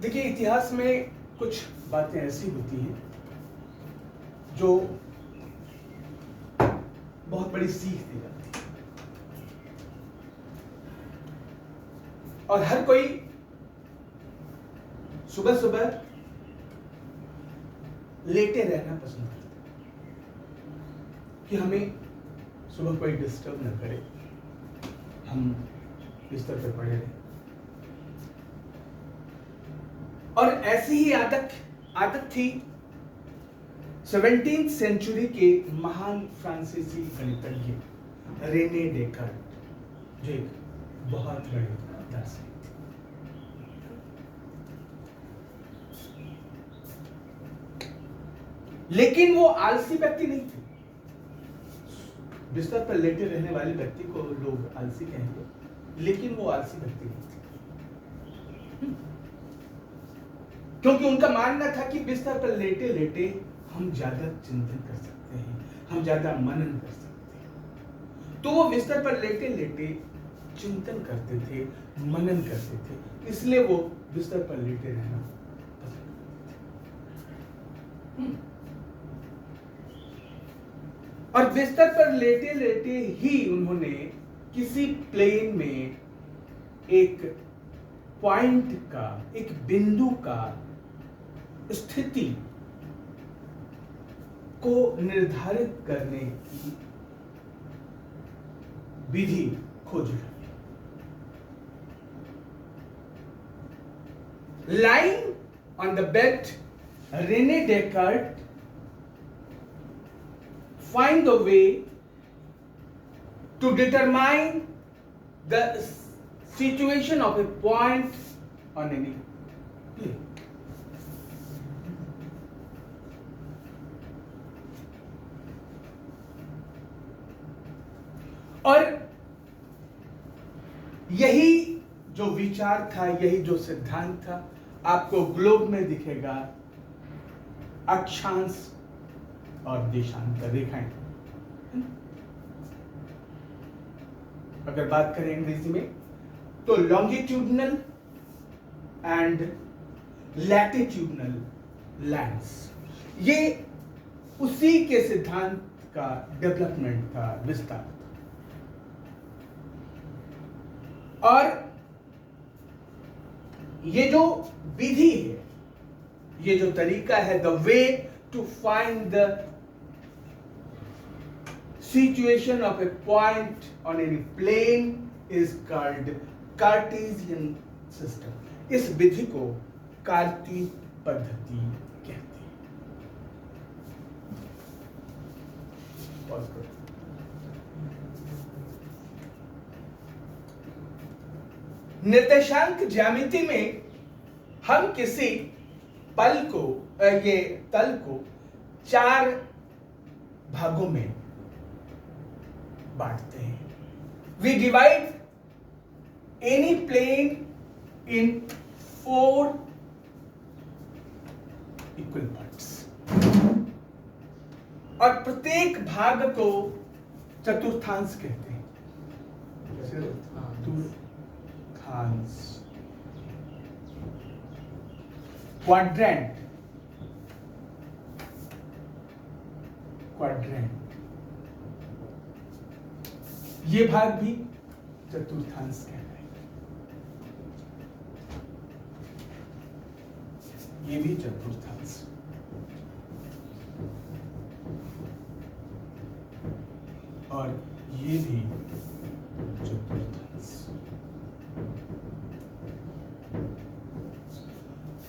देखिए, इतिहास में कुछ बातें ऐसी होती हैं जो बहुत बड़ी सीख दी जाती है, और हर कोई सुबह सुबह लेटे रहना पसंद करता है कि हमें सुबह कोई डिस्टर्ब न करे, हम बिस्तर पर पड़े रहें। और ऐसी ही आदत थी 17वीं सेंचुरी के महान फ्रांसीसी गणितज्ञ रेने डेकार्ट, जो एक बहुत बड़े दार्शनिक थे। लेकिन वो आलसी व्यक्ति नहीं थे। बिस्तर पर लेटे रहने वाले व्यक्ति को लोग आलसी कहेंगे, लेकिन वो आलसी व्यक्ति नहीं थे, क्योंकि उनका मानना था कि बिस्तर पर लेटे लेटे हम ज्यादा चिंतन कर सकते हैं, हम ज्यादा मनन कर सकते हैं। तो वो बिस्तर पर लेटे लेटे चिंतन करते थे, मनन करते थे, इसलिए वो बिस्तर पर लेटे रहना पसंद करते थे। और बिस्तर पर लेटे लेटे ही उन्होंने किसी प्लेन में एक पॉइंट का, एक बिंदु का स्थिति को निर्धारित करने की विधि खोज ली। Lying on the bed, René Descartes find a way to determine the situation of a point on any plane. और यही जो विचार था, यही जो सिद्धांत था, आपको ग्लोब में दिखेगा अक्षांश और देशांतर रेखाएं। अगर बात करें अंग्रेजी में तो लॉन्गिट्यूडनल एंड लैटिट्यूडनल लाइंस, ये उसी के सिद्धांत का डेवलपमेंट था, विस्तार। और ये जो विधि है, ये जो तरीका है, the way to find the situation of a point on any plane is called Cartesian system. इस विधि को कार्तीय पद्धति कहते हैं। पॉज करो। निर्देशांक ज्यामिति में हम किसी तल को 4 भागों में बांटते हैं। We divide any plane in 4 equal parts, और प्रत्येक भाग को चतुर्थांश कहते हैं। चतुर्थांश, क्वाड्रेंट, ये भाग भी चतुर्थांश कहलाएगा। ये भी चतुर्थांश, और ये भी चतुर्थांश।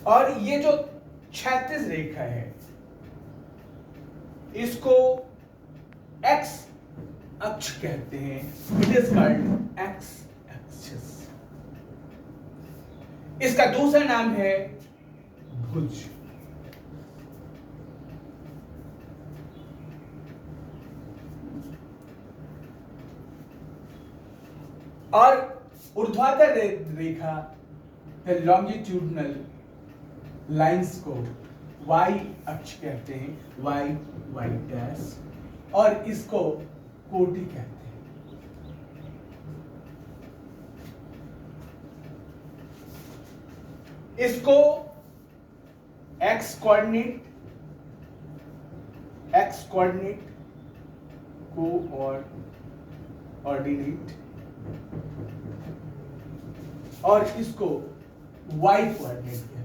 और ये जो क्षैतिज रेखा है, इसको एक्स अक्ष कहते हैं। It is called x axis. इसका दूसरा नाम है भुज। और ऊर्ध्वाधर रेखा, लॉन्गिट्यूडनल लाइंस को वाई अक्ष कहते हैं, वाई डैश, और इसको कोटि कहते हैं। इसको एक्स कोऑर्डिनेट को ऑर्डिनेट और इसको वाई कोऑर्डिनेट कहते हैं।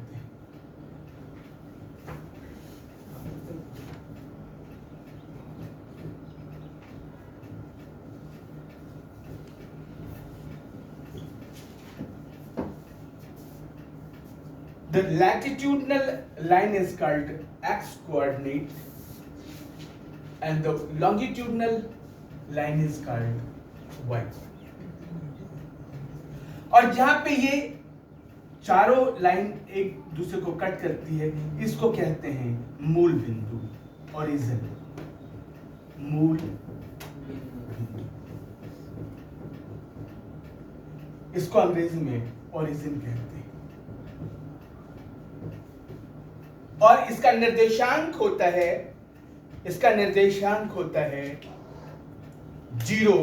The latitudinal line is called x coordinate and the longitudinal line is called y coordinate। और जहां पे ये चारों लाइन एक दूसरे को कट करती है इसको कहते हैं मूल बिंदु, ओरिजिन, मूल बिंदु। इसको अंग्रेजी में ओरिजिन कहते हैं। और इसका निर्देशांक होता है 0,